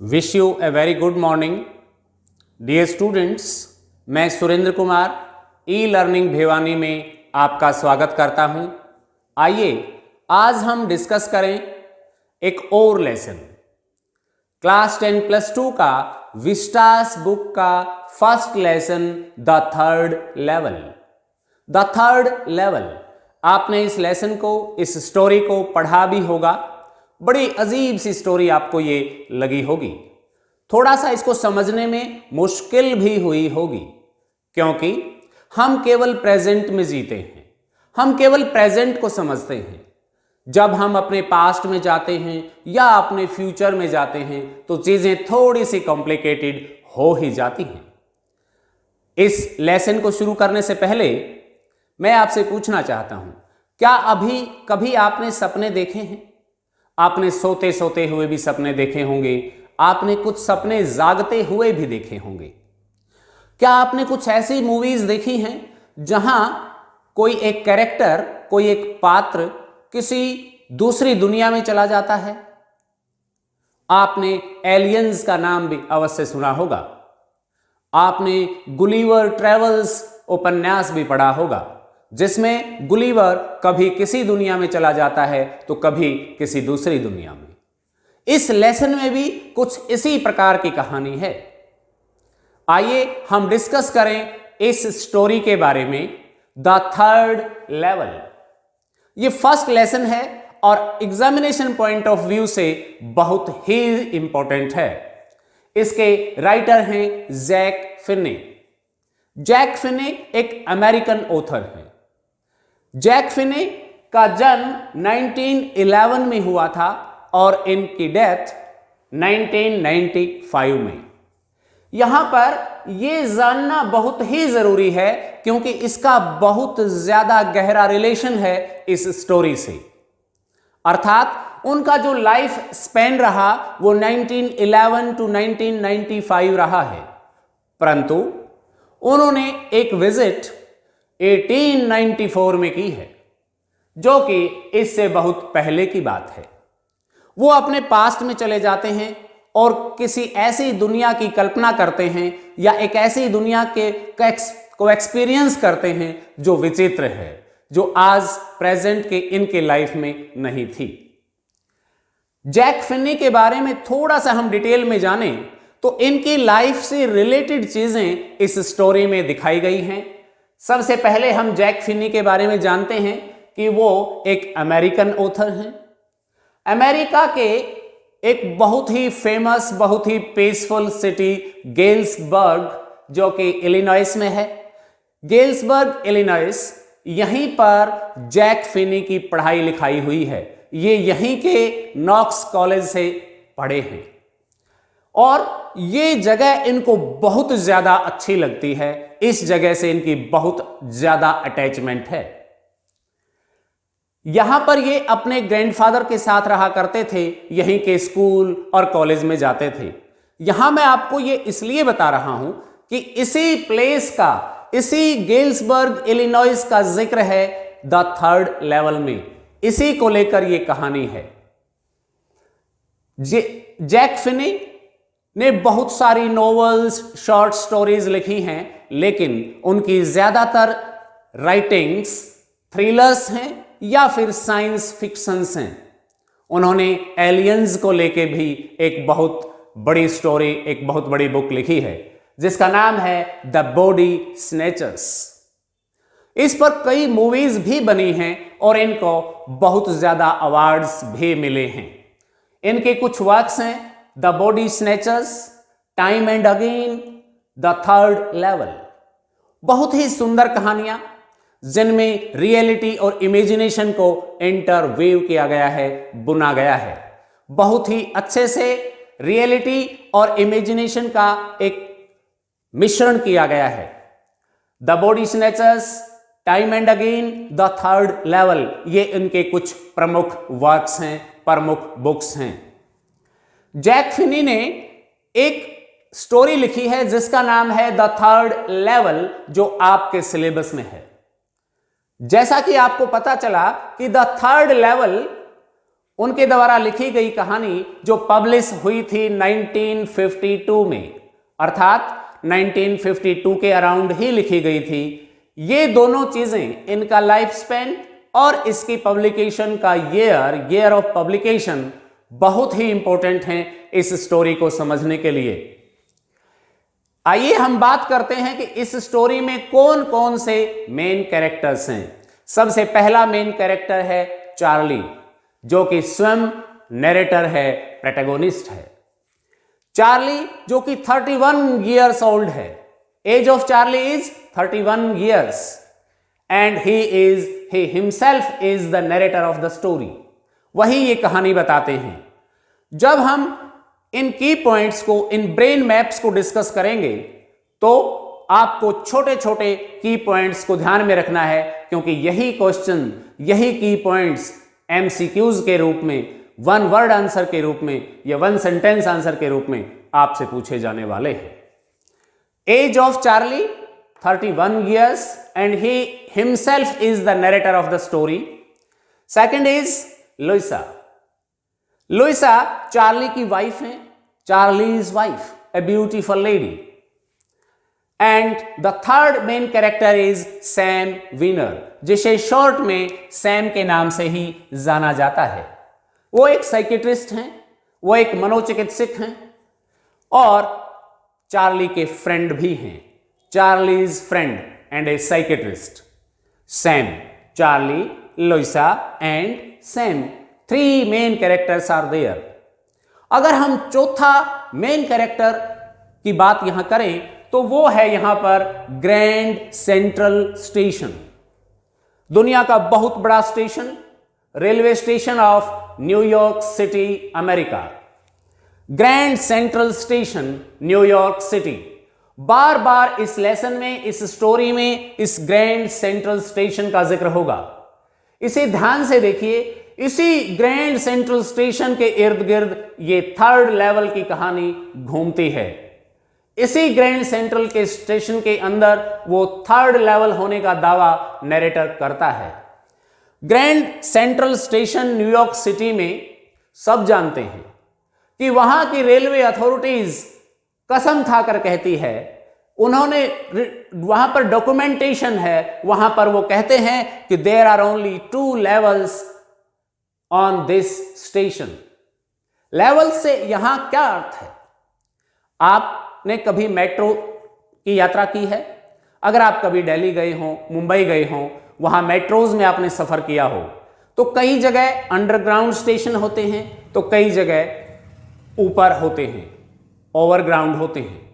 Wish you a very good morning dear students. मैं Surendra Kumar e learning Bhiwani में आपका स्वागत करता हूं। आइए आज हम डिस्कस करें एक और लेसन, क्लास 10+2 का विस्टास बुक का first lesson the third level. The third level, आपने इस लेसन को, इस स्टोरी को पढ़ा भी होगा। बड़ी अजीब सी स्टोरी आपको ये लगी होगी, थोड़ा सा इसको समझने में मुश्किल भी हुई होगी, क्योंकि हम केवल प्रेजेंट में जीते हैं, हम केवल प्रेजेंट को समझते हैं। जब हम अपने पास्ट में जाते हैं या अपने फ्यूचर में जाते हैं तो चीजें थोड़ी सी कॉम्प्लिकेटेड हो ही जाती हैं। इस लेसन को शुरू करने से पहले मैं आपसे पूछना चाहता हूं, क्या अभी कभी आपने सपने देखे हैं? आपने सोते सोते हुए भी सपने देखे होंगे, आपने कुछ सपने जागते हुए भी देखे होंगे। क्या आपने कुछ ऐसी मूवीज देखी हैं जहां कोई एक कैरेक्टर, कोई एक पात्र किसी दूसरी दुनिया में चला जाता है? आपने एलियंस का नाम भी अवश्य सुना होगा। आपने गुलिवर ट्रेवल्स उपन्यास भी पढ़ा होगा, जिसमें गुलिवर कभी किसी दुनिया में चला जाता है तो कभी किसी दूसरी दुनिया में। इस लेसन में भी कुछ इसी प्रकार की कहानी है। आइए हम डिस्कस करें इस स्टोरी के बारे में, द थर्ड लेवल। ये फर्स्ट लेसन है और एग्जामिनेशन पॉइंट ऑफ व्यू से बहुत ही इंपॉर्टेंट है। इसके राइटर हैं जैक फिन्ने। जैक फिन्ने एक अमेरिकन ऑथर हैं। जैक फिन्ने का जन्म 1911 में हुआ था और इनकी डेथ 1995 में। यहां पर यह जानना बहुत ही जरूरी है क्योंकि इसका बहुत ज्यादा गहरा रिलेशन है इस स्टोरी से। अर्थात उनका जो लाइफ स्पैन रहा वो 1911 टू 1995 रहा है, परंतु उन्होंने एक विजिट 1894 में की है, जो कि इससे बहुत पहले की बात है। वो अपने पास्ट में चले जाते हैं और किसी ऐसी दुनिया की कल्पना करते हैं या एक ऐसी दुनिया को एक्सपीरियंस करते हैं जो विचित्र है, जो आज प्रेजेंट के इनके लाइफ में नहीं थी। जैक फिन्ने के बारे में थोड़ा सा हम डिटेल में जानें तो इनकी लाइफ से रिलेटेड चीजें इस स्टोरी में दिखाई गई हैं। सबसे पहले हम जैक फिन्ने के बारे में जानते हैं कि वो एक अमेरिकन ऑथर हैं। अमेरिका के एक बहुत ही फेमस, बहुत ही पीसफुल सिटी गेल्सबर्ग, जो कि इलिनॉइस में है, गेल्सबर्ग इलिनॉइस, यहीं पर जैक फिन्ने की पढ़ाई लिखाई हुई है। ये यहीं के नॉक्स कॉलेज से पढ़े हैं और ये जगह इनको बहुत ज्यादा अच्छी लगती है। इस जगह से इनकी बहुत ज्यादा अटैचमेंट है। यहां पर ये अपने ग्रैंडफादर के साथ रहा करते थे, यहीं के स्कूल और कॉलेज में जाते थे। यहां मैं आपको ये इसलिए बता रहा हूं कि इसी प्लेस का, इसी गेल्सबर्ग इलिनॉइस का जिक्र है द थर्ड लेवल में। इसी को लेकर यह कहानी है। जैक फिन्ने ने बहुत सारी नॉवेल्स, शॉर्ट स्टोरीज लिखी हैं, लेकिन उनकी ज्यादातर राइटिंग्स थ्रिलर्स हैं या फिर साइंस फिक्शंस हैं। उन्होंने एलियंस को लेके भी एक बहुत बड़ी स्टोरी, एक बहुत बड़ी बुक लिखी है, जिसका नाम है द बॉडी स्नैचर्स। इस पर कई मूवीज भी बनी हैं और इनको बहुत ज्यादा अवार्ड्स भी मिले हैं। इनके कुछ वर्क्स हैं the body snatchers, time and again, the third level. बहुत ही सुंदर कहानियां जिनमें रियलिटी और इमेजिनेशन को इंटरवीव किया गया है, बुना गया है। बहुत ही अच्छे से रियलिटी और इमेजिनेशन का एक मिश्रण किया गया है। The body snatchers, time and again, the third level, ये इनके कुछ प्रमुख वर्क्स हैं, प्रमुख बुक्स हैं। जैक फिन्ने ने एक स्टोरी लिखी है जिसका नाम है द थर्ड लेवल, जो आपके सिलेबस में है। जैसा कि आपको पता चला कि द थर्ड लेवल उनके द्वारा लिखी गई कहानी जो पब्लिश हुई थी 1952 में, अर्थात 1952 के अराउंड ही लिखी गई थी। ये दोनों चीजें, इनका लाइफ स्पैन और इसकी पब्लिकेशन का ईयर ऑफ पब्लिकेशन बहुत ही इंपॉर्टेंट हैं इस स्टोरी को समझने के लिए। आइए हम बात करते हैं कि इस स्टोरी में कौन कौन से मेन कैरेक्टर्स हैं। सबसे पहला मेन कैरेक्टर है चार्ली, जो कि स्वयं नरेटर है, प्रोटैगोनिस्ट है। चार्ली जो कि 31 ईयर्स ओल्ड है। Age of Charlie is 31 years and he himself is the narrator of the story। वही ये कहानी बताते हैं। जब हम इन की पॉइंट्स को, इन ब्रेन मैप्स को डिस्कस करेंगे तो आपको छोटे छोटे की पॉइंट्स को ध्यान में रखना है, क्योंकि यही क्वेश्चन, यही की पॉइंट्स एमसीक्यूज के रूप में, वन वर्ड आंसर के रूप में या वन सेंटेंस आंसर के रूप में आपसे पूछे जाने वाले हैं। Age of Charlie 31 years and he himself is the narrator of the story। Second is Louisa। Louisa Charlie की वाइफ है, Charlie's wife, a beautiful lady। And the third main character is Sam Weiner, जिसे short में Sam के नाम से ही जाना जाता है। वो एक साइकियाट्रिस्ट हैं, वो एक मनोचिकित्सक हैं और चार्ली के फ्रेंड भी हैं। Charlie's friend and a psychiatrist। Sam, Charlie, Louisa and Sam, 3 main characters are there। अगर हम चौथा मेन कैरेक्टर की बात यहां करें तो वो है यहां पर ग्रैंड सेंट्रल स्टेशन। दुनिया का बहुत बड़ा station, railway station of New York city, America. Grand central station, New York city. बार बार इस लेसन में, इस स्टोरी में इस ग्रैंड सेंट्रल स्टेशन का जिक्र होगा। इसे ध्यान से देखिए। इसी ग्रैंड सेंट्रल स्टेशन के इर्द गिर्द ये थर्ड लेवल की कहानी घूमती है। इसी ग्रैंड सेंट्रल के स्टेशन के अंदर वो थर्ड लेवल होने का दावा नरेटर करता है। Grand central station New York city में सब जानते हैं कि वहां की रेलवे अथॉरिटीज कसम खाकर कहती है, उन्होंने वहां पर डॉक्यूमेंटेशन है, वहां पर वो कहते हैं कि there are only 2 levels on this station. Level से यहां क्या अर्थ है? आपने कभी मेट्रो की यात्रा की है? अगर आप कभी दिल्ली गए हो, मुंबई गए हो, वहां मेट्रोज में आपने सफर किया हो, तो कई जगह अंडरग्राउंड स्टेशन होते हैं, तो कई जगह ऊपर होते हैं, ओवरग्राउंड होते हैं।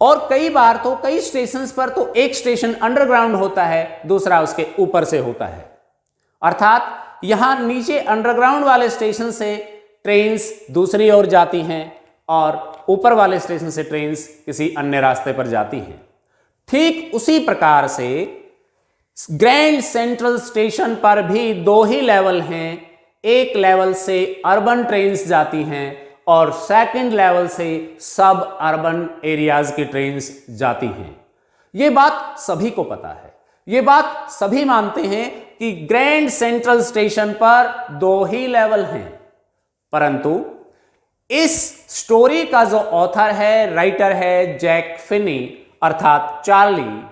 और कई बार तो कई स्टेशंस पर तो एक स्टेशन अंडरग्राउंड होता है, दूसरा उसके ऊपर से होता है। अर्थात यहां नीचे अंडरग्राउंड वाले स्टेशन से ट्रेन्स दूसरी ओर जाती हैं और ऊपर वाले स्टेशन से ट्रेन्स किसी अन्य रास्ते पर जाती हैं। ठीक उसी प्रकार से ग्रैंड सेंट्रल स्टेशन पर भी 2 ही लेवल हैं। एक लेवल से अर्बन ट्रेन्स जाती हैं और सेकंड लेवल से सब अर्बन एरियाज की ट्रेन्स जाती हैं। यह बात सभी को पता है, यह बात सभी मानते हैं कि ग्रैंड सेंट्रल स्टेशन पर 2 ही लेवल हैं। परंतु इस स्टोरी का जो ऑथर है, राइटर है जैक फिनी अर्थात चार्ली,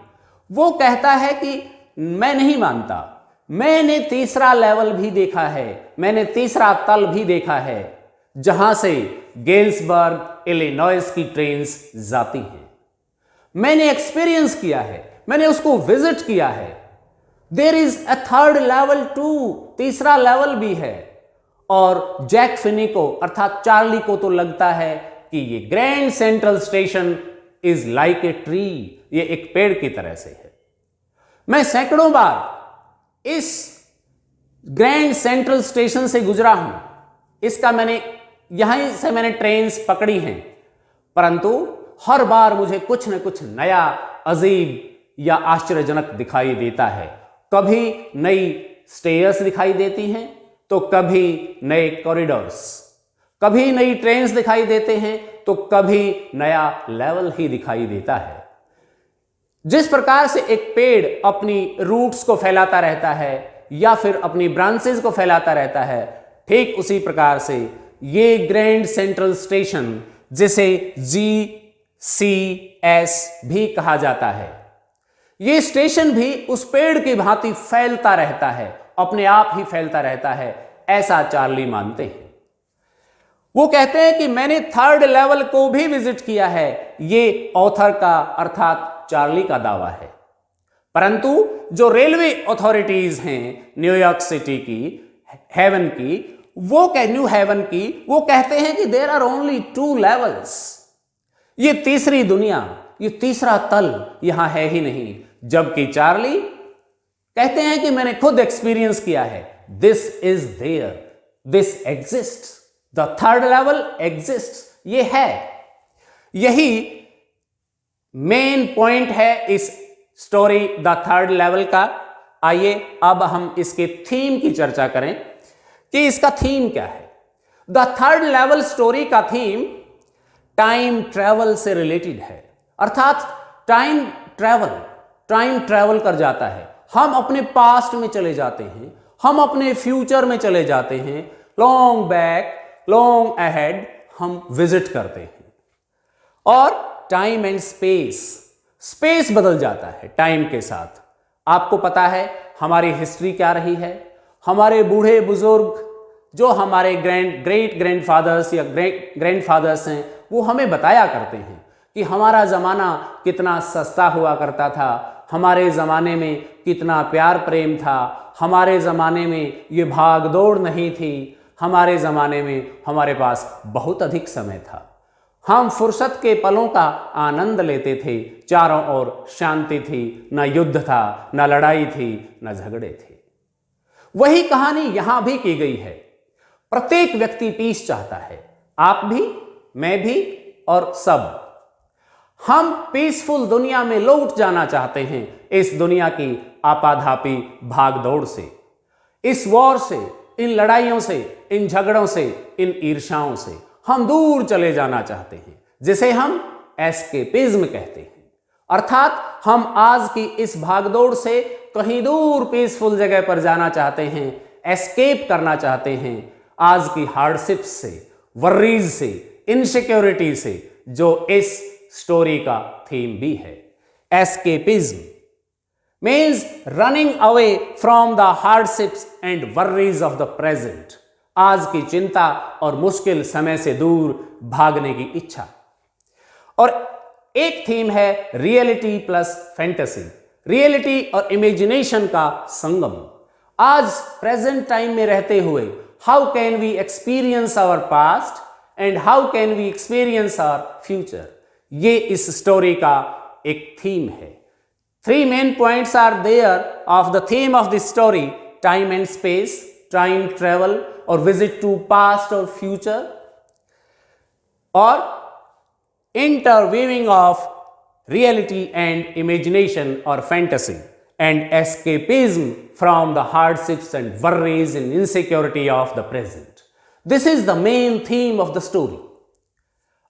वो कहता है कि मैं नहीं मानता, मैंने तीसरा लेवल भी देखा है, मैंने तीसरा तल भी देखा है जहां से गेल्सबर्ग, इलिनॉइस की ट्रेन्स जाती हैं। मैंने एक्सपीरियंस किया है, मैंने उसको विजिट किया है। There is a third level too, तीसरा लेवल भी है। और जैक फिनी को अर्थात चार्ली को तो लगता है कि ये grand central station is like a tree, ये एक पेड़ की तरह से है। मैं सैकड़ों बार इस ग्रैंड सेंट्रल स्टेशन से गुजरा हूं, इसका यहीं से मैंने ट्रेन्स पकड़ी हैं, परंतु हर बार मुझे कुछ न कुछ नया, अजीब या आश्चर्यजनक दिखाई देता है। कभी नई स्टेयर्स दिखाई देती हैं, तो कभी नए कॉरिडोर्स, कभी नई ट्रेन्स दिखाई देते हैं, तो कभी नया लेवल ही दिखाई देता है। जिस प्रकार से एक पेड़ अपनी रूट्स को फैलाता रहता है, या फिर अपनी ब्रांचेस को फैलाता रहता है, ठीक उसी प्रकार से ये ग्रैंड सेंट्रल स्टेशन, जिसे GCS भी कहा जाता है, ये स्टेशन भी उस पेड़ की भांति फैलता रहता है, अपने आप ही फैलता रहता है, ऐसा चार्ली मानते हैं। वो कहते हैं कि मैंने 3rd लेवल को भी विजिट किया है, ये ऑथर का अर्थात चार्ली का दावा है। परंतु जो रेलवे अथॉरिटीज हैं न्यूयॉर्क सिटी की, हेवन की, न्यू हेवन की, वो कहते हैं कि देयर आर ओनली 2 लेवल्स। ये तीसरी दुनिया, ये तीसरा तल यहां है ही नहीं। जबकि चार्ली कहते हैं कि मैंने खुद एक्सपीरियंस किया है, this is there, this exist, the 3rd level exist, ये है। यही मेन पॉइंट है इस स्टोरी द 3rd लेवल का। आइए अब हम इसके थीम की चर्चा करें कि इसका थीम क्या है। द 3rd लेवल स्टोरी का थीम टाइम ट्रैवल से रिलेटेड है, अर्थात टाइम ट्रैवल कर जाता है। हम अपने पास्ट में चले जाते हैं, हम अपने फ्यूचर में चले जाते हैं, लॉन्ग बैक, लॉन्ग अहेड हम विजिट करते हैं। और टाइम एंड स्पेस बदल जाता है टाइम के साथ। आपको पता है हमारी हिस्ट्री क्या रही है। हमारे बूढ़े बुजुर्ग जो हमारे ग्रेट ग्रैंडफादर्स या ग्रैंडफादर्स हैं, वो हमें बताया करते हैं कि हमारा ज़माना कितना सस्ता हुआ करता था, हमारे ज़माने में कितना प्यार प्रेम था, हमारे ज़माने में ये भाग दौड़ नहीं थी, हमारे ज़माने में हमारे पास बहुत अधिक समय था, हम फुर्सत के पलों का आनंद लेते थे, चारों ओर शांति थी, न युद्ध था, न लड़ाई थी, न झगड़े थे। वही कहानी यहां भी की गई है। प्रत्येक व्यक्ति पीस चाहता है, आप भी, मैं भी और सब। हम पीसफुल दुनिया में लौट जाना चाहते हैं, इस दुनिया की आपाधापी भागदौड़ से, इस वॉर से, इन लड़ाइयों से, इन झगड़ों से, इन ईर्ष्याओं से हम दूर चले जाना चाहते हैं, जिसे हम एस्केपिज्म कहते हैं। अर्थात हम आज की इस भागदौड़ से कहीं दूर पीसफुल जगह पर जाना चाहते हैं, एस्केप करना चाहते हैं आज की हार्डशिप्स से, वर्रीज से, इनसिक्योरिटी से, जो इस स्टोरी का थीम भी है। Escapism means running away from the hardships and वर्रीज of the present. आज की चिंता और मुश्किल समय से दूर भागने की इच्छा। और एक थीम है रियलिटी प्लस फैंटेसी, रियलिटी और इमेजिनेशन का संगम। आज प्रेजेंट टाइम में रहते हुए how can we experience our past and how can we experience our future, ये इस स्टोरी का एक थीम है। 3 main points are there of the theme of this story: time and space, time travel और visit to past और future, और interweaving of reality and imagination or fantasy and escapism from the hardships and worries and insecurity of the present. This is the main theme of the story.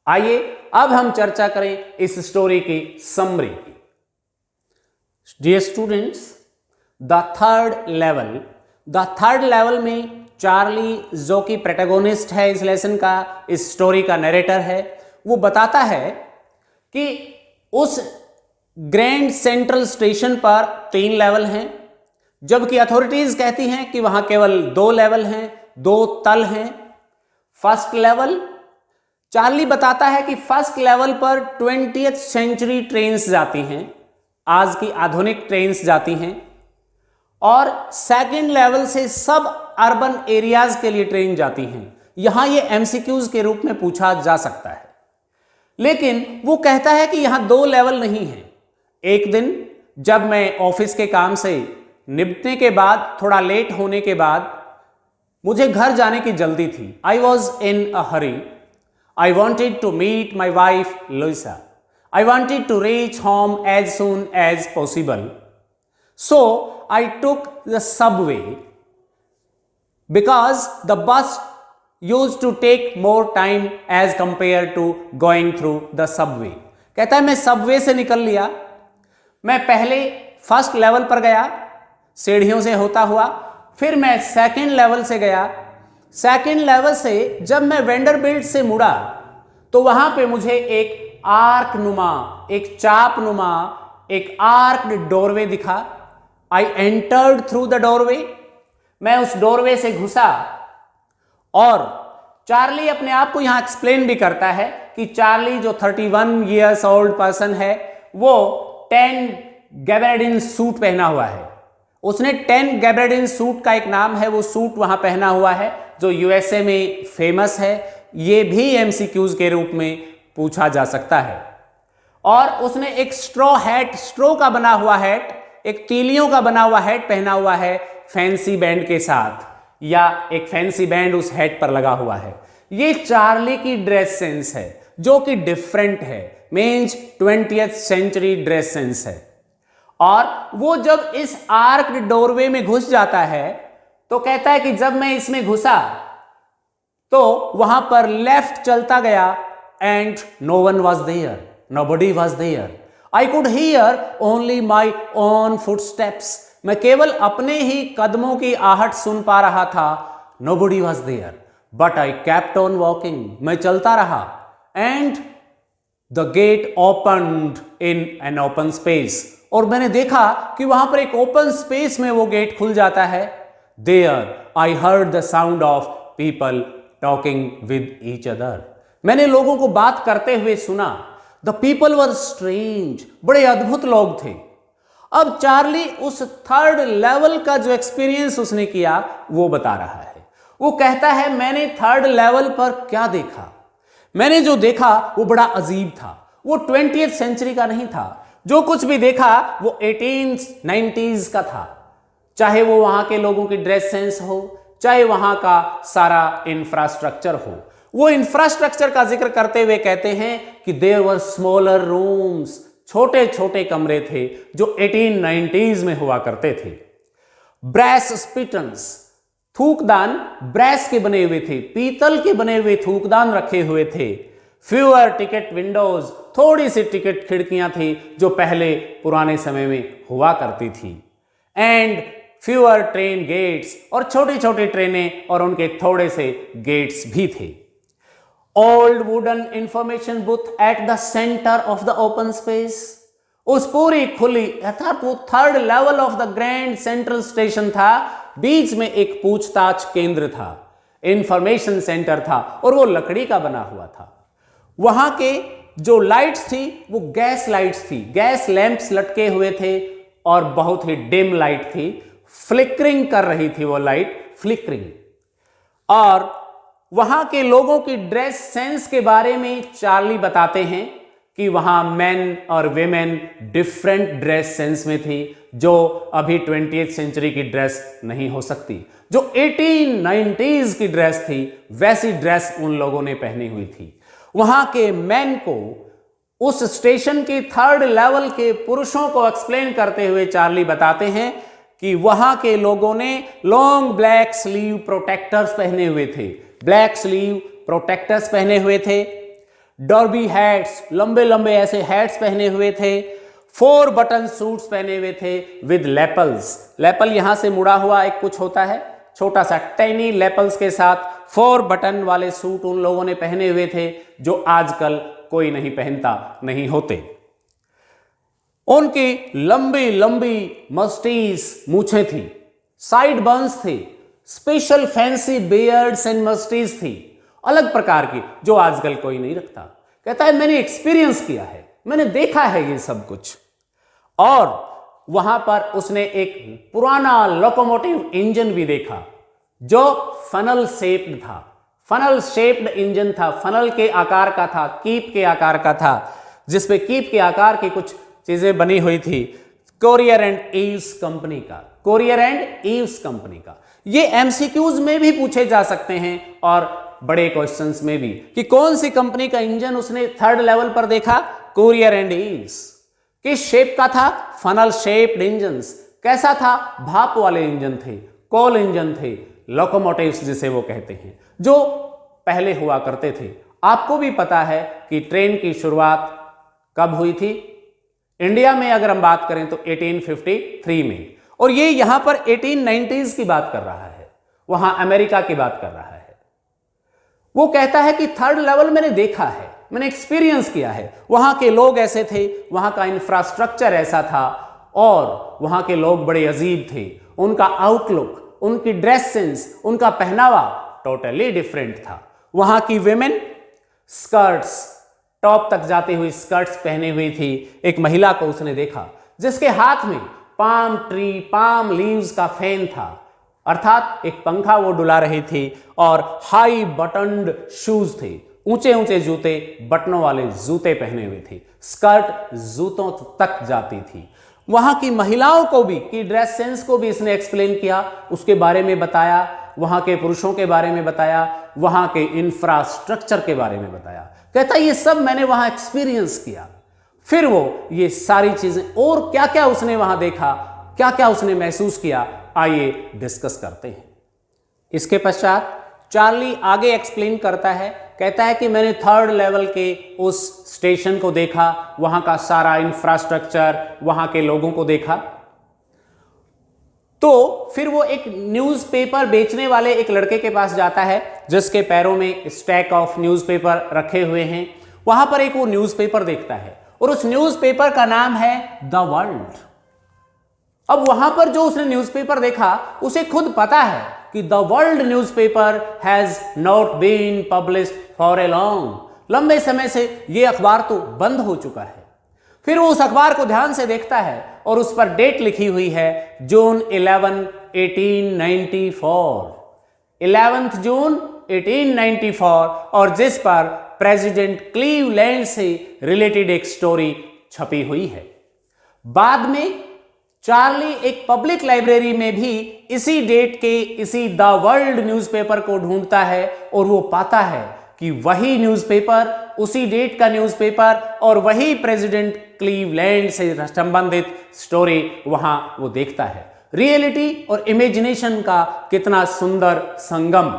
आइए अब हम चर्चा करें इस story की summary की। Dear students, the third level में Charlie, जो कि प्रोटैगोनिस्ट है इस लेसन का, इस स्टोरी का नरेटर है, वो बताता है कि उस ग्रैंड सेंट्रल स्टेशन पर 3 लेवल हैं, जबकि अथॉरिटीज कहती हैं कि वहां केवल 2 लेवल हैं, 2 तल हैं। फर्स्ट लेवल, चार्ली बताता है कि फर्स्ट लेवल पर 20th सेंचुरी ट्रेन्स जाती हैं, आज की आधुनिक ट्रेन्स जाती हैं, और सेकंड लेवल से सब अर्बन एरियाज के लिए ट्रेन जाती हैं। यहां ये एमसीक्यूज के रूप में पूछा जा सकता है, लेकिन वो कहता है कि यहां 2 लेवल नहीं है। एक दिन जब मैं ऑफिस के काम से निपटने के बाद, थोड़ा लेट होने के बाद, मुझे घर जाने की जल्दी थी। I was in a hurry. I wanted to meet my wife Louisa. I wanted to reach home as soon as possible. So I took the subway because the bus used to take more time as compared to going through the subway. कहता है मैं Subway से निकल लिया, मैं पहले first level पर गया सीढ़ियों से होता हुआ, फिर मैं सेकेंड लेवल से गया। सेकेंड लेवल से जब मैं वेंडरबिल्ट से मुड़ा तो वहां पे मुझे एक आर्क नुमा, एक चाप नुमा, एक आर्क्ड डोरवे दिखा। I entered through the doorway. मैं उस डोरवे से घुसा और चार्ली अपने आप को यहां एक्सप्लेन भी करता है कि चार्ली जो 31 ईयर्स ओल्ड पर्सन है वो 10 गैबर्डिन सूट पहना हुआ है। उसने 10 गैबर्डिन सूट का एक नाम है, वो सूट वहां पहना हुआ है जो यूएसए में फेमस है। ये भी एमसीक्यूज के रूप में पूछा जा सकता है। और उसने एक स्ट्रॉ हैट, स्ट्रॉ का बना हुआ हैट, एक तीलियों का बना हुआ हैट पहना हुआ है फैंसी बैंड के साथ, या एक फैंसी बैंड उस हैट पर लगा हुआ है। ये चार्ली की ड्रेस सेंस है जो कि डिफरेंट है, means 20th century dress sense है। और वो जब इस आर्क्ड डोरवे में घुस जाता है तो कहता है कि जब मैं इसमें घुसा तो वहां पर लेफ्ट चलता गया and no one was there, nobody was there. I could hear only my own footsteps. मैं केवल अपने ही कदमों की आहट सुन पा रहा था। Nobody was there but I kept on walking. मैं चलता रहा and the gate opened in an open space. और मैंने देखा कि वहां पर एक ओपन स्पेस में वो गेट खुल जाता है। There I heard the sound of people talking with each other. मैंने लोगों को बात करते हुए सुना। द पीपल वर स्ट्रेंज, बड़े अद्भुत लोग थे। अब चार्ली उस थर्ड लेवल का जो एक्सपीरियंस उसने किया वो बता रहा है। वो कहता है मैंने थर्ड लेवल पर क्या देखा। मैंने जो देखा वो बड़ा अजीब था। वो 20th सेंचुरी का नहीं था। जो कुछ भी देखा वो 1890s का था। चाहे वो वहां के लोगों की ड्रेस सेंस हो, चाहे वहां का सारा इंफ्रास्ट्रक्चर हो। वो इंफ्रास्ट्रक्चर का जिक्र करते हुए कहते हैं कि देयर वर स्मॉलर रूम्स, छोटे छोटे कमरे थे जो 1890s में हुआ करते थे। ब्रैस स्पिटन्स, थूकदान ब्रैस के बने हुए थे, पीतल के बने हुए थूकदान रखे हुए थे। फ्यूअर टिकट विंडोज, थोड़ी सी टिकट खिड़कियां थी जो पहले पुराने समय में हुआ करती थी। एंड फ्यूअर ट्रेन गेट्स, और छोटी छोटी ट्रेनें और उनके थोड़े से गेट्स भी थे। Old wooden information booth at the centre of the open space. उस पूरी खुली अर्थात वो third level of the grand central station था। बीच में एक पूछताछ केंद्र था, इंफॉर्मेशन सेंटर था, और वो लकड़ी का बना हुआ था। वहां के जो लाइट्स थी वो गैस लाइट्स थी, गैस लैंप्स लटके हुए थे और बहुत ही डिम लाइट थी। फ्लिकरिंग कर रही थी वो लाइट, फ्लिकरिंग। और वहां के लोगों की ड्रेस सेंस के बारे में चार्ली बताते हैं कि वहां मेन और विमेन डिफरेंट ड्रेस सेंस में थी, जो अभी 20th सेंचुरी की ड्रेस नहीं हो सकती। जो 1890s की ड्रेस थी वैसी ड्रेस उन लोगों ने पहनी हुई थी। वहां के मेन को, उस स्टेशन के थर्ड लेवल के पुरुषों को एक्सप्लेन करते हुए चार्ली बताते हैं कि वहां के लोगों ने लॉन्ग ब्लैक स्लीव प्रोटेक्टर्स पहने हुए थे, ब्लैक स्लीव प्रोटेक्टर्स पहने हुए थे। डॉर्बी हैट्स, लंबे लंबे ऐसे हैट्स पहने हुए थे। 4 बटन सूट्स पहने हुए थे विद लेपल्स। लेपल यहां से मुड़ा हुआ एक कुछ होता है, छोटा सा टैनी लेपल्स के साथ 4 बटन वाले सूट उन लोगों ने पहने हुए थे, जो आजकल कोई नहीं पहनता, नहीं होते। उनकी लंबी लंबी मस्टीज मूछें थी, साइड बर्न्स थे, स्पेशल फैंसी बियर्ड्स एंड मस्टीज थी, अलग प्रकार की, जो आजकल कोई नहीं रखता। कहता है मैंने एक्सपीरियंस किया है, मैंने देखा है ये सब कुछ। और वहां पर उसने एक पुराना लोकोमोटिव इंजन भी देखा जो फनल शेप्ड था। फनल शेप्ड इंजन था, फनल के आकार का था, कीप के आकार का था, जिसपे कीप के आकार की कुछ चीजें बनी हुई थी। कोरियर एंड ईव्स कंपनी का, कोरियर एंड ईव्स कंपनी का। ये एमसीक्यूज में भी पूछे जा सकते हैं और बड़े क्वेश्चंस में भी, कि कौन सी कंपनी का इंजन उसने थर्ड लेवल पर देखा। Courier and eaves. किस शेप का था? Funnel shaped engines. कैसा था? भाप वाले इंजन थे, कोल इंजन थे, लोकोमोटिव्स जिसे वो कहते हैं, जो पहले हुआ करते थे। आपको भी पता है कि ट्रेन की शुरुआत कब हुई थी इंडिया में, अगर हम बात करें तो 1853 में। और ये यहां पर 1890s की बात कर रहा है, वहां अमेरिका की बात कर रहा है। वो कहता है कि थर्ड लेवल मैंने देखा है, मैंने एक्सपीरियंस किया है, वहां के लोग ऐसे थे, वहां का इंफ्रास्ट्रक्चर ऐसा था और वहां के लोग बड़े अजीब थे, उनका आउटलुक, उनकी ड्रेस सेंस, उनका पहनावा टोटली डिफरेंट था। वहां की विमेन स्कर्ट्स, टॉप तक जाती हुई स्कर्ट्स पहनी हुई थी। एक महिला को उसने देखा जिसके हाथ में पाम ट्री, पाम लीव्स का फैन था, अर्थात एक पंखा वो डुला रही थी, और हाई बटन्ड शूज थे, ऊंचे ऊंचे जूते, बटनों वाले जूते पहने हुए थे, स्कर्ट जूतों तक जाती थी। वहां की महिलाओं को भी, की ड्रेस सेंस को भी इसने एक्सप्लेन किया, उसके बारे में बताया, वहां के पुरुषों के बारे में बताया, वहां के इंफ्रास्ट्रक्चर के बारे में बताया। कहता ये सब मैंने वहां एक्सपीरियंस किया। फिर वो ये सारी चीजें और क्या क्या उसने वहां देखा, क्या क्या उसने महसूस किया, आइए डिस्कस करते हैं। इसके पश्चात चार्ली आगे एक्सप्लेन करता है, कहता है कि मैंने थर्ड लेवल के उस स्टेशन को देखा, वहां का सारा इंफ्रास्ट्रक्चर, वहां के लोगों को देखा। तो फिर वो एक न्यूज़पेपर बेचने वाले एक लड़के के पास जाता है जिसके पैरों में स्टैक ऑफ न्यूज़पेपर रखे हुए हैं। वहां पर एक वो न्यूज़पेपर देखता है और उस न्यूज़पेपर का नाम है द वर्ल्ड। अब वहां पर जो उसने न्यूज़पेपर देखा, उसे खुद पता है कि the world newspaper has not been published for a long, लंबे समय से यह अखबार तो बंद हो चुका है। फिर वो उस अखबार को ध्यान से देखता है और उस पर डेट लिखी हुई है जून 11, 1894, 11 जून 1894, और जिस पर प्रेसिडेंट क्लीवलैंड से रिलेटेड एक स्टोरी छपी हुई है। बाद में चार्ली एक पब्लिक लाइब्रेरी में भी इसी डेट के इसी द वर्ल्ड न्यूज़पेपर को ढूंढता है और वो पाता है कि वही न्यूज़पेपर, उसी डेट का न्यूज़पेपर और वही प्रेसिडेंट क्लीवलैंड से संबंधित स्टोरी वहां वो देखता है। रियलिटी और इमेजिनेशन का कितना सुंदर संगम।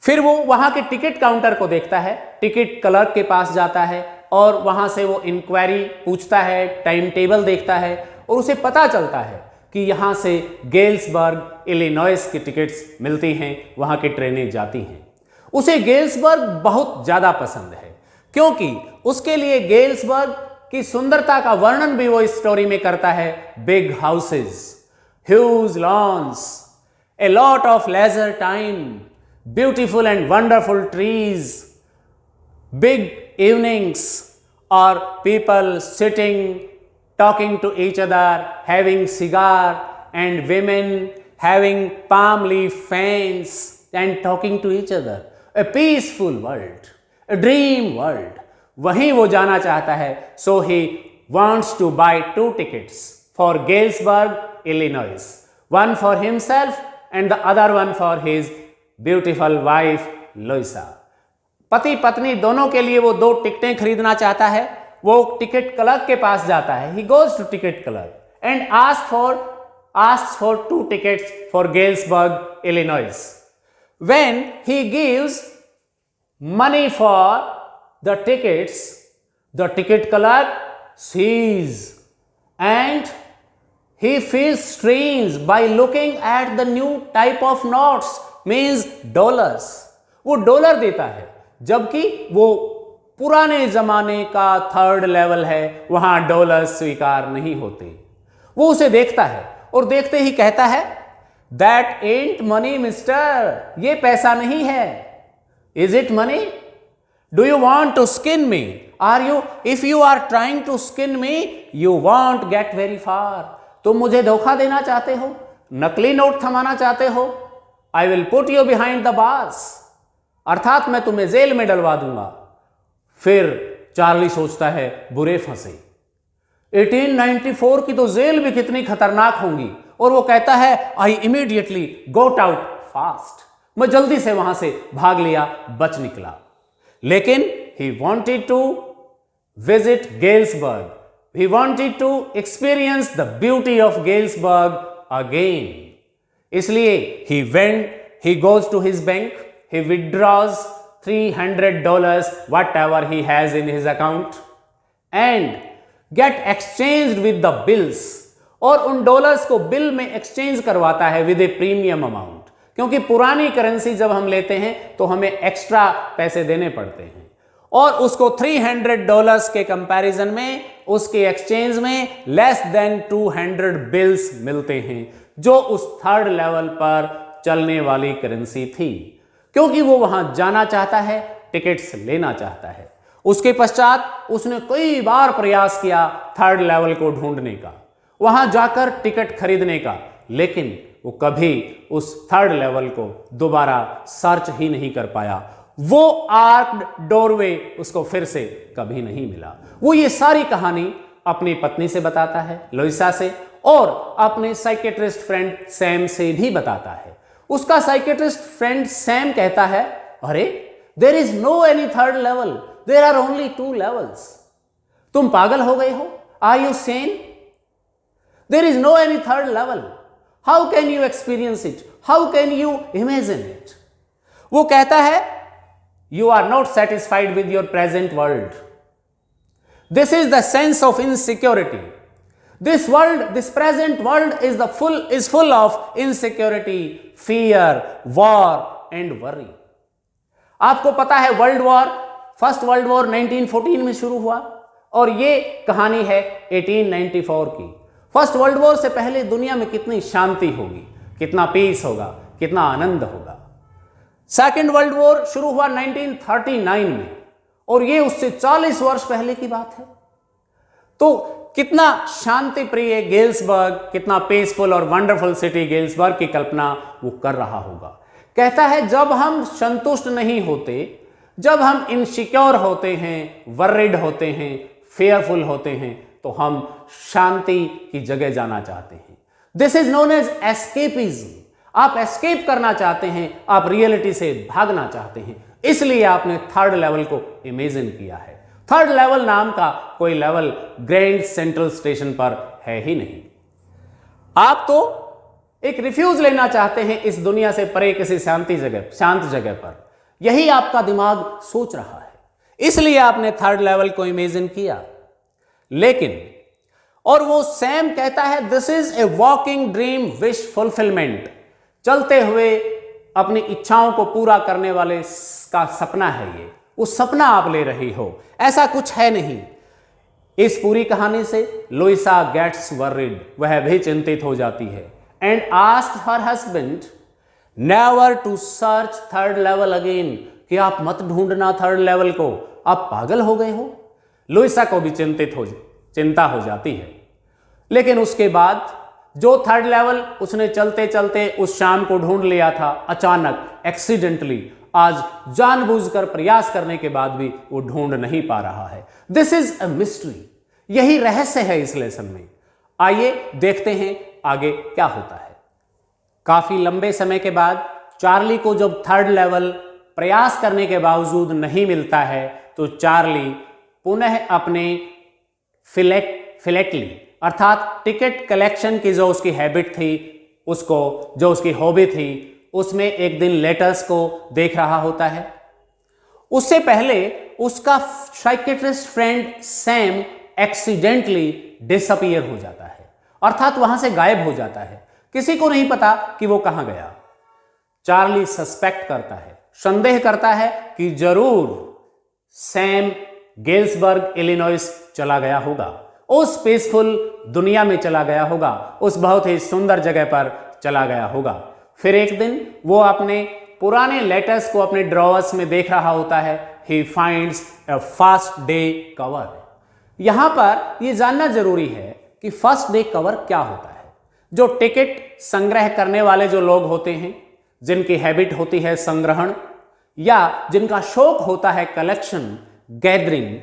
फिर वो वहां के टिकट काउंटर को देखता है, टिकट क्लर्क के पास जाता है और वहां से वो इंक्वायरी पूछता है, टाइम टेबल देखता है और उसे पता चलता है कि यहां से गेल्सबर्ग, इलिनॉइस की टिकट्स मिलती हैं, वहां की ट्रेनें जाती हैं। उसे गेल्सबर्ग बहुत ज्यादा पसंद है क्योंकि उसके लिए गेल्सबर्ग की सुंदरता का वर्णन भी वो इस स्टोरी में करता है। Big houses, huge lawns, a lot of leisure time, beautiful and wonderful trees, big evenings और people sitting talking to each other, having cigar, and women having palm leaf fans and talking to each other. A peaceful world, a dream world. वहीं वो जाना चाहता है, so he wants to buy 2 tickets for Galesburg, Illinois. One for himself and the other one for his beautiful wife, Louisa. पति पत्नी दोनों के लिए वो 2 टिकटें खरीदना चाहता है। वो टिकट क्लर्क के पास जाता है, he goes to ticket clerk and asks for 2 tickets for Galesburg, Illinois. When he gives money for the tickets, the ticket clerk sees and he feels strange by looking at the new type of notes, means dollars. वो dollar देता है जबकि वो पुराने जमाने का third level है, वहां डॉलर स्वीकार नहीं होते। वो उसे देखता है और देखते ही कहता है, दैट एंट मनी मिस्टर, ये पैसा नहीं है। Is it money? Do you want to skin me? Are you, if you are trying to skin me, you won't get very far. तुम मुझे धोखा देना चाहते हो, नकली नोट थमाना चाहते हो। I will put you behind the bars, अर्थात मैं तुम्हें जेल में डलवा दूंगा। फिर चार्ली सोचता है, बुरे फंसे, 1894 की तो जेल भी कितनी खतरनाक होंगी, और वो कहता है, I immediately got out fast, मैं जल्दी से वहां से भाग लिया, बच निकला। लेकिन he wanted to visit Galesburg, he wanted to experience the beauty of Galesburg again. इसलिए he went, he goes to his bank, he withdraws $300 whatever he has in his account and get exchanged with the bills. और उन dollars को bill में exchange करवाता है with A premium amount, क्योंकि पुरानी currency जब हम लेते हैं तो हमें एक्स्ट्रा पैसे देने पड़ते हैं, और उसको $300 के कंपैरिजन में उसके एक्सचेंज में लेस देन 200 बिल्स मिलते हैं, जो उस थर्ड लेवल पर चलने वाली करेंसी थी, क्योंकि वो वहां जाना चाहता है, टिकट्स लेना चाहता है। उसके पश्चात उसने कई बार प्रयास किया थर्ड लेवल को ढूंढने का, वहां जाकर टिकट खरीदने का, लेकिन वो कभी उस थर्ड लेवल को दोबारा सर्च ही नहीं कर पाया। वो आर्क्ड डोरवे उसको फिर से कभी नहीं मिला। वो ये सारी कहानी अपनी पत्नी से बताता है, लोइसा से, और अपने साइकेट्रिस्ट फ्रेंड सैम से भी बताता है। उसका साइकेट्रिस्ट फ्रेंड सैम कहता है, अरे there is no any third level, there are only 2 levels. तुम पागल हो गए हो? Are you sane? There is no any third level, how can you experience it, how can you imagine it? वो कहता है, you are not satisfied with your present world. This is the sense of insecurity. This world, this present world is full of insecurity, fear, war and worry. आपको पता है first world war 1914 में शुरू हुआ, और ये कहानी है 1894 की। फर्स्ट वर्ल्ड वॉर से पहले दुनिया में कितनी शांति होगी, कितना पीस होगा, कितना आनंद होगा। सेकेंड वर्ल्ड वॉर शुरू हुआ 1939 में, और ये उससे 40 वर्ष पहले की बात है। तो कितना शांति प्रिय गेल्सबर्ग, कितना पीसफुल और वंडरफुल सिटी गेल्सबर्ग की कल्पना वो कर रहा होगा। कहता है, जब हम संतुष्ट नहीं होते, जब हम इनसिक्योर होते हैं, वर्रिड होते हैं, फेयरफुल होते हैं, तो हम शांति की जगह जाना चाहते हैं। This is known as escapism. आप एस्केप करना चाहते हैं, आप रियलिटी से भागना चाहते हैं, इसलिए आपने थर्ड लेवल को इमेजिन किया है। थर्ड लेवल नाम का कोई लेवल ग्रैंड सेंट्रल स्टेशन पर है ही नहीं। आप तो एक रिफ्यूज लेना चाहते हैं इस दुनिया से परे, किसी शांत जगह पर। यही आपका दिमाग सोच रहा है, इसलिए आपने थर्ड लेवल को इमेजिन किया। लेकिन और वो सैम कहता है, this is a walking dream wish fulfilment. चलते हुए अपनी इच्छाओं को पूरा करने वाले का सपना है ये, वो सपना आप ले रही हो, ऐसा कुछ है नहीं। इस पूरी कहानी से लोइसा गेट्स वर्रिड, वह भी चिंतित हो जाती है, and asked her husband never to search third level again, कि आप मत ढूंढना थर्ड लेवल को, आप पागल हो गए हो। लोइसा को भी चिंता हो जाती है। लेकिन उसके बाद जो थर्ड लेवल उसने चलते चलते उस शाम को ढूंढ लिया था, अचानक एक्सीडेंटली आज जानबूझकर प्रयास करने के बाद भी वो ढूंढ नहीं पा रहा है। दिस इज अ मिस्ट्री, यही रहस्य है इस लेसन में। आइए देखते हैं आगे क्या होता है। काफी लंबे समय के बाद चार्ली को जब थर्ड लेवल प्रयास करने के बावजूद नहीं मिलता है, तो चार्ली पुनः अपने फिलेटली अर्थात टिकट कलेक्शन की जो उसकी हैबिट थी, उसको जो उसकी हॉबी थी, उसमें एक दिन लेटर्स को देख रहा होता है। उससे पहले उसका psychiatrist friend Sam accidentally disappear हो जाता है, अर्थात वहां से गायब हो जाता है। किसी को नहीं पता कि वो कहां गया। चार्ली सस्पेक्ट करता है, संदेह करता है कि जरूर सैम गेल्सबर्ग इलिनॉइस चला गया होगा, उस पीसफुल दुनिया में चला गया होगा, उस बहुत ही सुंदर जगह पर चला गया होगा। फिर एक दिन वो अपने पुराने लेटर्स को अपने ड्रॉवर्स में देख रहा होता है। He finds a first day cover. यहां पर यह जानना जरूरी है कि फर्स्ट डे कवर क्या होता है। जो टिकट संग्रह करने वाले जो लोग होते हैं, जिनकी हैबिट होती है संग्रहण, या जिनका शौक होता है कलेक्शन, गैदरिंग,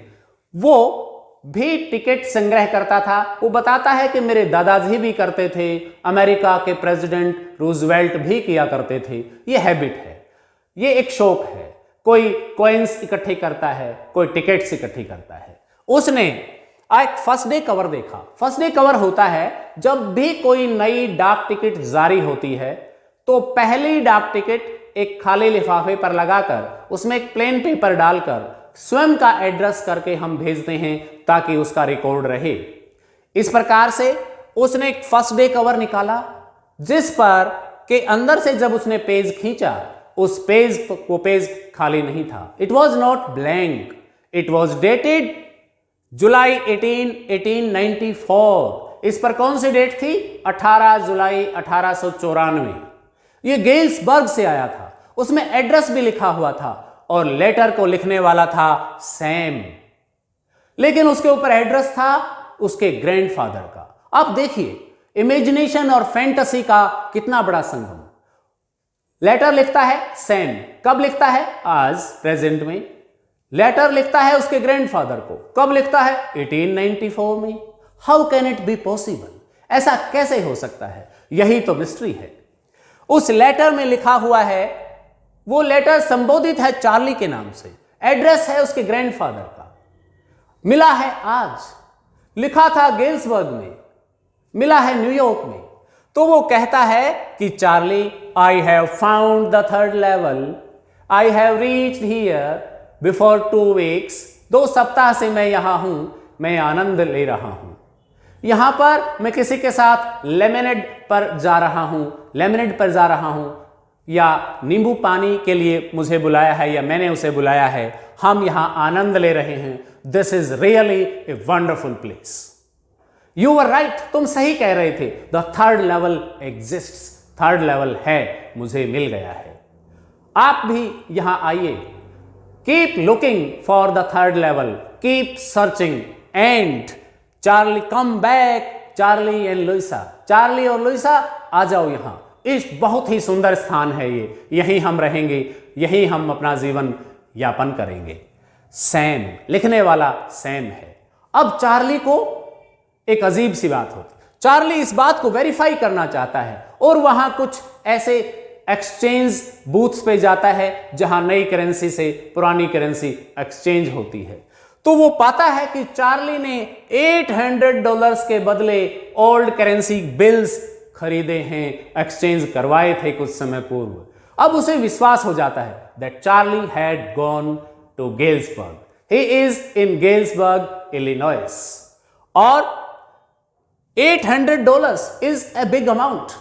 वो भी टिकट संग्रह करता था। वो बताता है कि मेरे दादाजी भी करते थे, अमेरिका के प्रेसिडेंट रूजवेल्ट भी किया करते थे। ये हैबिट है, ये एक शौक है। कोई कॉइन्स इकट्ठे करता है, कोई टिकट्स इकट्ठी करता है। उसने एक फर्स्ट डे कवर देखा। फर्स्ट डे कवर होता है जब भी कोई नई डाक टिकट जारी होती है, तो पहली डाक टिकट एक खाली लिफाफे पर लगाकर उसमें एक प्लेन पेपर डालकर स्वयं का एड्रेस करके हम भेजते हैं, ताकि उसका रिकॉर्ड रहे। इस प्रकार से उसने एक फर्स्ट डे कवर निकाला जिस पर के अंदर से जब उसने पेज खींचा उस पेज खाली नहीं था. It was not blank, it was dated July 18, 1894. इस पर कौन सी डेट थी? 18 जुलाई 1894. यह गेल्सबर्ग से आया था. उसमें एड्रेस भी लिखा हुआ था और लेटर को लिखने वाला था सैम, लेकिन उसके ऊपर एड्रेस था उसके ग्रैंडफादर का. अब देखिए इमेजिनेशन और फैंटेसी का कितना बड़ा संगम. लेटर लिखता है सैम, कब लिखता है? आज प्रेजेंट में. लेटर लिखता है उसके ग्रैंडफादर को, कब लिखता है? 1894 में. How can it be possible? ऐसा कैसे हो सकता है? यही तो मिस्ट्री है. उस लेटर में लिखा हुआ है, वो लेटर संबोधित है चार्ली के नाम से, एड्रेस है उसके ग्रैंडफादर का, मिला है आज, लिखा था गेल्सबर्ग में, मिला है न्यूयॉर्क में. तो वो कहता है कि Charlie, I have found the third level, I have reached here before 2 weeks. 2 सप्ताह से मैं यहां हूं, मैं आनंद ले रहा हूं. यहां पर मैं किसी के साथ लेमनेड पर जा रहा हूं, या नींबू पानी के लिए मुझे बुलाया है या मैंने उसे बुलाया है. हम यहां आनंद ले रहे हैं. This is really a wonderful place. You were right, तुम सही कह रहे थे. The third level exists, third level है, मुझे मिल गया है. आप भी यहां आइए. Keep looking for the third level, keep searching and Charlie come back. Charlie and Louisa, Charlie और लुइसा आ जाओ यहां. इस बहुत ही सुंदर स्थान है ये, यहीं हम रहेंगे, यहीं हम अपना जीवन यापन करेंगे. सैम, लिखने वाला सैम है. अब चार्ली को एक अजीब सी बात होती. चार्ली इस बात को वेरीफाई करना चाहता है और वहां कुछ ऐसे एक्सचेंज बूथ्स पे जाता है जहां नई करेंसी से पुरानी करेंसी एक्सचेंज होती है. तो वो पाता है कि चार्ली ने $800 के बदले ओल्ड करेंसी बिल्स खरीदे हैं, एक्सचेंज करवाए थे कुछ समय पूर्व. अब उसे विश्वास हो जाता है that Charlie had gone to Galesburg. He is in Galesburg, Illinois. और $800 इज ए बिग अमाउंट.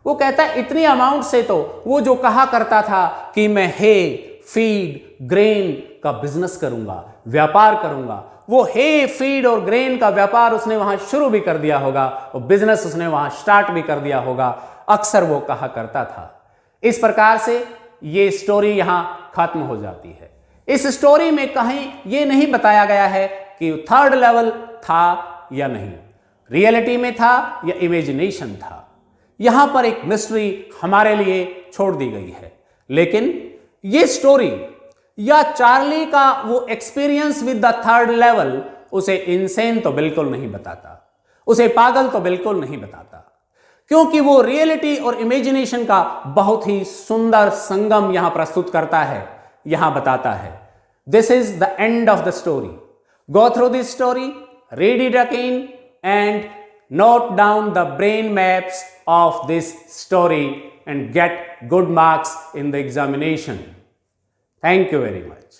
वो कहता है इतनी अमाउंट से तो वो जो कहा करता था कि मैं हे, फीड, ग्रेन का बिजनेस करूंगा, व्यापार करूंगा, वो हे, फीड और ग्रेन का व्यापार उसने वहां शुरू भी कर दिया होगा और बिजनेस उसने वहां स्टार्ट भी कर दिया होगा. अक्सर वो कहा करता था. इस प्रकार से ये स्टोरी यहां खत्म हो जाती है. इस स्टोरी में कहीं ये नहीं बताया गया है कि थर्ड लेवल था या नहीं, रियलिटी में था या इमेजिनेशन था. यहां पर एक मिस्ट्री हमारे लिए छोड़ दी गई है. लेकिन ये स्टोरी या चार्ली का वो experience with the third level उसे इनसेन तो बिल्कुल नहीं बताता, उसे पागल तो बिल्कुल नहीं बताता, क्योंकि वो रियलिटी और इमेजिनेशन का बहुत ही सुंदर संगम यहां प्रस्तुत करता है, यहां बताता है. This is the end of the story. Go through this story, read it again and note down the brain maps of this story and get good marks in the examination. Thank you very much.